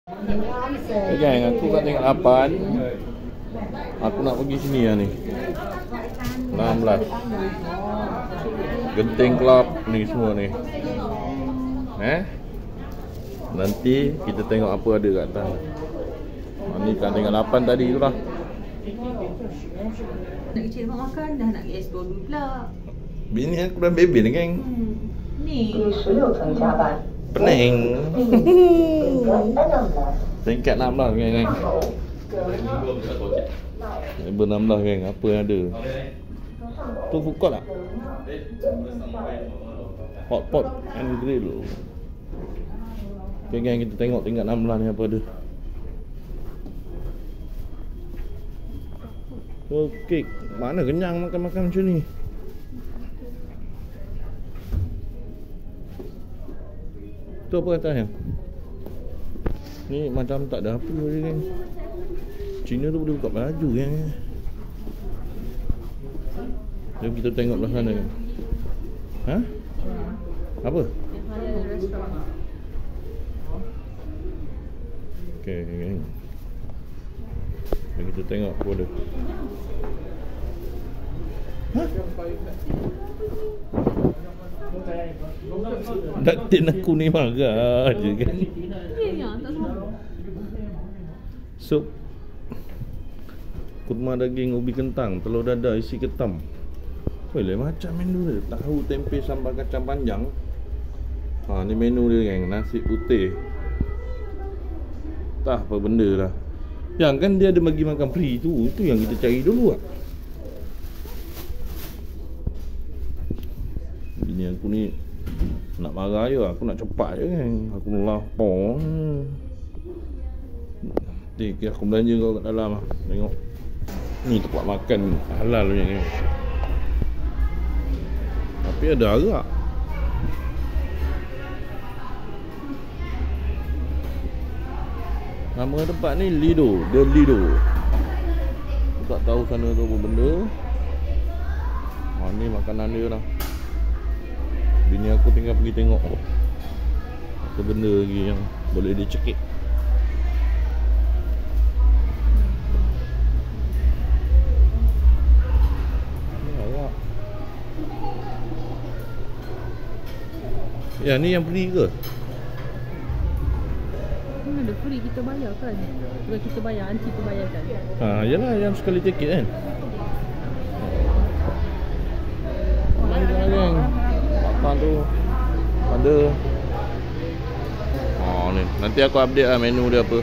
Okay, gang, aku kat tingkat 8. Aku nak pergi sini lah ni. 16. Genting Club ni semua ni. Nanti kita tengok apa ada kat atas. Ni kat tingkat 8 tadi tu lah. Nak kecil nak makan, dah nak explore dulu pula. Bini aku dah baby ni, geng. Ni 16层加班， Pening. tingkat 16。 Tingkat 16, geng. Level 16, geng. Apa yang ada? Tu food court tak? Hot pot and grill. Okay, geng, kita tengok tingkat 16 ni apa ada. Okey, mana kenyang makan-makan macam ni. Tu apa atas yang? Ni macam tak ada apa je, kan. Cina tu boleh buka baju, kan. Jom kita tengok belah sana, kan. Ha? Apa? Okey, kan. Kita tengok apa ada. Ha? Datin aku ni marah je, kan. ya, tak sama. Sup kurma daging ubi kentang, telur dadah isi ketam. Boleh macam menu dia. Tahu tempe sambal kacang panjang. Ni menu dia, geng. Nasi putih. Tak apa benda lah. Yang kan dia ada bagi makan free tu. Itu yang kita cari dulu lah. Bini aku ni nak marah je. Aku nak cepat je, kan. Aku lapar. Nanti aku belanja kau kat dalam lah. Tengok. Ni tempat makan halal punya, kan. Tapi ada arak. Nama tempat ni Lido, The Lido. Aku tak tahu sana tu apa benda. Ni makanan dia lah. Bini aku tinggal pergi tengok apa benda lagi yang boleh dicekik. Ya, ni yang free ke? Ada free kita bayar kan? Bukan kita bayar, anti tu bayar kan? Yalah yang sekali tiket, kan. Yang makan tu ada. Ni nanti aku update lah menu dia apa.